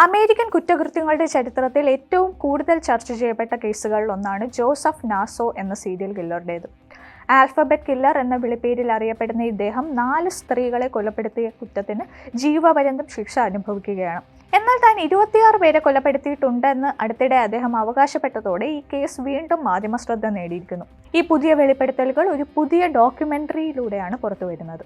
American കുറ്റകൃത്യങ്ങളുടെ ചരിത്രത്തിൽ ഏറ്റവും കൂടുതൽ ചർച്ച ചെയ്യപ്പെട്ട കേസുകളിൽ ഒന്നാണ് ജോസഫ് നാസോ എന്ന സീരിയൽ കില്ലറുടേത്. ആൽഫബറ്റ് കില്ലർ എന്ന വിളിപ്പേരിൽ അറിയപ്പെടുന്ന ഇദ്ദേഹം 4 സ്ത്രീകളെ കൊലപ്പെടുത്തിയ കുറ്റത്തിന് ജീവപര്യന്തം ശിക്ഷ അനുഭവിക്കുകയാണ്. എന്നാൽ താൻ 26 പേരെ കൊലപ്പെടുത്തിയിട്ടുണ്ടെന്ന് അടുത്തിടെ അദ്ദേഹം അവകാശപ്പെട്ടതോടെ ഈ കേസ് വീണ്ടും മാധ്യമശ്രദ്ധ നേടിയിരിക്കുന്നു. ഈ പുതിയ വെളിപ്പെടുത്തലുകൾ ഒരു പുതിയ ഡോക്യുമെന്ററിയിലൂടെയാണ് പുറത്തുവരുന്നത്.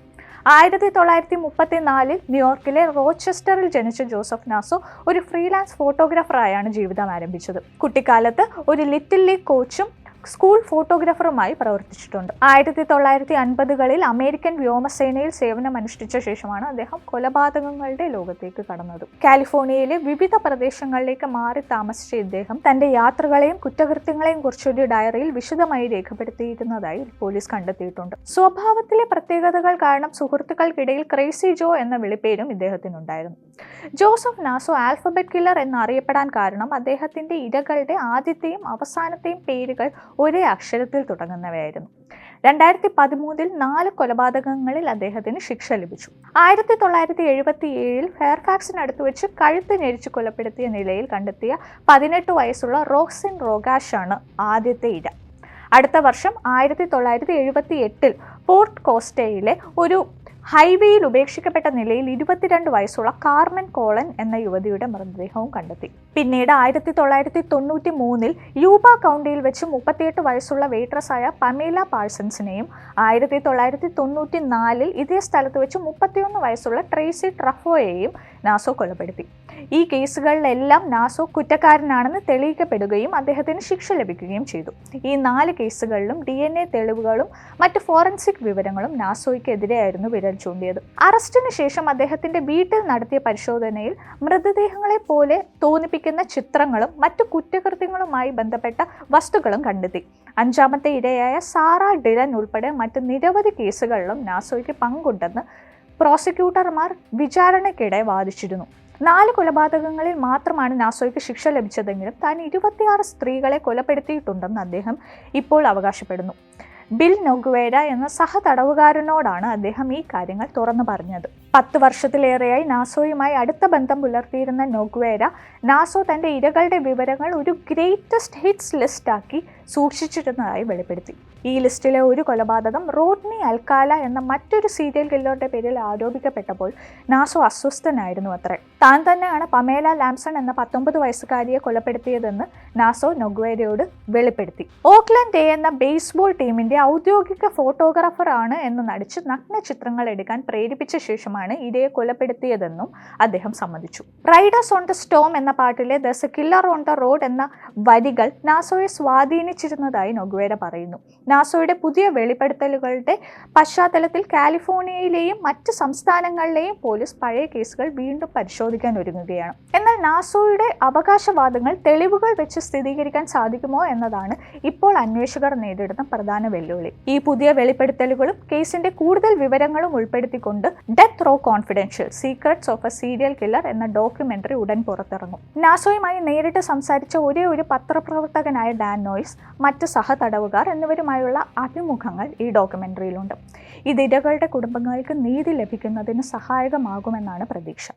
1934 ന്യൂയോർക്കിലെ റോച്ചെസ്റ്ററിൽ ജനിച്ച ജോസഫ് നാസോ ഒരു ഫ്രീലാൻസ് ഫോട്ടോഗ്രാഫറായാണ് ജീവിതം ആരംഭിച്ചത്. കുട്ടിക്കാലത്ത് ഒരു ലിറ്റിൽ ലീഗ് കോച്ചും സ്കൂൾ ഫോട്ടോഗ്രാഫറുമായി പ്രവർത്തിച്ചിട്ടുണ്ട്. 1950കളിൽ അമേരിക്കൻ വ്യോമസേനയിൽ സേവനമനുഷ്ഠിച്ച ശേഷമാണ് അദ്ദേഹം കൊലപാതകങ്ങളുടെ ലോകത്തേക്ക് കടന്നത്. കാലിഫോർണിയയിലെ വിവിധ പ്രദേശങ്ങളിലേക്ക് മാറി താമസിച്ച ഇദ്ദേഹം തന്റെ യാത്രകളെയും കുറ്റകൃത്യങ്ങളെയും കുറിച്ചൊരു ഡയറിയിൽ വിശദമായി രേഖപ്പെടുത്തിയിരുന്നതായി പോലീസ് കണ്ടെത്തിയിട്ടുണ്ട്. സ്വഭാവത്തിലെ പ്രത്യേകതകൾ കാരണം സുഹൃത്തുക്കൾക്കിടയിൽ ക്രേസി ജോ എന്ന വിളിപ്പേരും ഇദ്ദേഹത്തിനുണ്ടായിരുന്നു. ജോസഫ് നാസോ ആൽഫബറ്റ് കില്ലർ എന്നറിയപ്പെടാൻ കാരണം അദ്ദേഹത്തിന്റെ ഇരകളുടെ ആദ്യത്തെയും അവസാനത്തെയും പേരുകൾ ഒരേ അക്ഷരത്തിൽ തുടങ്ങുന്നവയായിരുന്നു. 2013 4 കൊലപാതകങ്ങളിൽ അദ്ദേഹത്തിന് ശിക്ഷ ലഭിച്ചു. 1977 ഫെയർഫാക്സിനടുത്ത് വെച്ച് കഴുത്ത് ഞെരിച്ച് കൊലപ്പെടുത്തിയ നിലയിൽ കണ്ടെത്തിയ 18 വയസ്സുള്ള റോക്സിൻ റോഗാഷാണ് ആദ്യത്തെ ഇര. അടുത്ത വർഷം 1978 പോർട്ട് കോസ്റ്റയിലെ ഒരു ഹൈവേയിൽ ഉപേക്ഷിക്കപ്പെട്ട നിലയിൽ 22 വയസ്സുള്ള കാർമെൻ കോളൻ എന്ന യുവതിയുടെ മൃതദേഹവും കണ്ടെത്തി. പിന്നീട് 1993 യൂബ കൗണ്ടിയിൽ വെച്ച് 38 വയസ്സുള്ള വെയിട്രസായ പമേല പാഴ്സൺസിനെയും 1994 ഇതേ സ്ഥലത്ത് വെച്ച് 31 വയസ്സുള്ള ട്രേസി ട്രഫോയെയും നാസോ കൊലപ്പെടുത്തി. ഈ കേസുകളിലെല്ലാം നാസോ കുറ്റക്കാരനാണെന്ന് തെളിയിക്കപ്പെടുകയും അദ്ദേഹത്തിന് ശിക്ഷ ലഭിക്കുകയും ചെയ്തു. ഈ 4 കേസുകളിലും DNA തെളിവുകളും മറ്റ് ഫോറൻസിക് വിവരങ്ങളും നാസോയ്ക്കെതിരെയായിരുന്നു വിരൽ ചൂണ്ടിയത്. അറസ്റ്റിന് ശേഷം അദ്ദേഹത്തിന്റെ വീട്ടിൽ നടത്തിയ പരിശോധനയിൽ മൃതദേഹങ്ങളെ പോലെ തോന്നിപ്പിക്കുന്ന ചിത്രങ്ങളും മറ്റു കുറ്റകൃത്യങ്ങളുമായി ബന്ധപ്പെട്ട വസ്തുക്കളും കണ്ടെത്തി. 5ാമത്തെ ഇരയായ സാറ ഡിലൻ ഉൾപ്പെടെ മറ്റ് നിരവധി കേസുകളിലും നാസോയ്ക്ക് പങ്കുണ്ടെന്ന് പ്രോസിക്യൂട്ടർമാർ വിചാരണയ്ക്കിടെ വാദിച്ചിരുന്നു. 4 കൊലപാതകങ്ങളിൽ മാത്രമാണ് നാസോയ്ക്ക് ശിക്ഷ ലഭിച്ചതെങ്കിലും താൻ 26 സ്ത്രീകളെ കൊലപ്പെടുത്തിയിട്ടുണ്ടെന്ന് അദ്ദേഹം ഇപ്പോൾ അവകാശപ്പെടുന്നു. ബിൽ നൊഗ്വേര എന്ന സഹതടവുകാരനോടാണ് അദ്ദേഹം ഈ കാര്യങ്ങൾ തുറന്നു പറഞ്ഞത്. 10 വർഷത്തിലേറെയായി നാസോയുമായി അടുത്ത ബന്ധം പുലർത്തിയിരുന്ന നൊഗ്വേര നാസോ തൻ്റെ ഇരകളുടെ വിവരങ്ങൾ ഒരു ഗ്രേറ്റസ്റ്റ് ഹിറ്റ്സ് ലിസ്റ്റാക്കി സൂക്ഷിച്ചിരുന്നതായി വെളിപ്പെടുത്തി. ഈ ലിസ്റ്റിലെ ഒരു കൊലപാതകം റോഡ്നി അൽക്കാല എന്ന മറ്റൊരു സീരിയൽ കില്ലറുടെ പേരിൽ ആരോപിക്കപ്പെട്ടപ്പോൾ നാസോ അസ്വസ്ഥനായിരുന്നു അത്രേ. താൻ തന്നെയാണ് പമേല ലാംസൺ എന്ന 19 വയസ്സുകാരിയെ കൊലപ്പെടുത്തിയതെന്ന് നാസോ നൊഗ്വേരയോട് വെളിപ്പെടുത്തി. ഓക്ലൻഡ് എന്ന ബേസ്ബോൾ ടീമിന്റെ ഔദ്യോഗിക ഫോട്ടോഗ്രാഫർ ആണ് എന്ന് നടിച്ച് നഗ്ന ചിത്രങ്ങൾ എടുക്കാൻ പ്രേരിപ്പിച്ച ശേഷമാണ് ഇരയെ കൊലപ്പെടുത്തിയതെന്നും അദ്ദേഹം സമ്മതിച്ചു. റൈഡേഴ്സ് ഓൺ ദ സ്റ്റോം എന്ന പാട്ടിലെ there's a killer on the road എന്ന വരികൾ നാസോയെ സ്വാധീനിച്ചിരുന്നതായി നൊഗ്വേര പറയുന്നു. നാസോയുടെ പുതിയ വെളിപ്പെടുത്തലുകളുടെ പശ്ചാത്തലത്തിൽ കാലിഫോർണിയയിലെയും മറ്റ് സംസ്ഥാനങ്ങളിലെയും പോലീസ് പഴയ കേസുകൾ വീണ്ടും പരിശോധിക്കാൻ ഒരുങ്ങുകയാണ്. എന്നാൽ നാസോയുടെ അവകാശവാദങ്ങൾ തെളിവുകൾ വെച്ച് സ്ഥിരീകരിക്കാൻ സാധിക്കുമോ എന്നതാണ് ഇപ്പോൾ അന്വേഷകർ നേരിടുന്ന പ്രധാന വെല്ലുവിളി. ഈ പുതിയ വെളിപ്പെടുത്തലുകളും കേസിന്റെ കൂടുതൽ വിവരങ്ങളും ഉൾപ്പെടുത്തിക്കൊണ്ട് death row confidential secrets of a serial killer എന്ന ഡോക്യുമെന്ററി ഉടൻ പുറത്തിറങ്ങും. നാസോയുമായി നേരിട്ട് സംസാരിച്ച ഒരേ ഒരു പത്രപ്രവർത്തകനായ ഡാൻ നോയ്സ്, മറ്റ് സഹതടവുകാർ എന്നിവരുമായുള്ള അഭിമുഖങ്ങൾ ഈ ഡോക്യുമെന്ററിയിലുണ്ട്. ഇത് ഇരകളുടെ കുടുംബങ്ങൾക്ക് നീതി ലഭിക്കുന്നതിന് സഹായകമാകുമെന്നാണ് പ്രതീക്ഷ.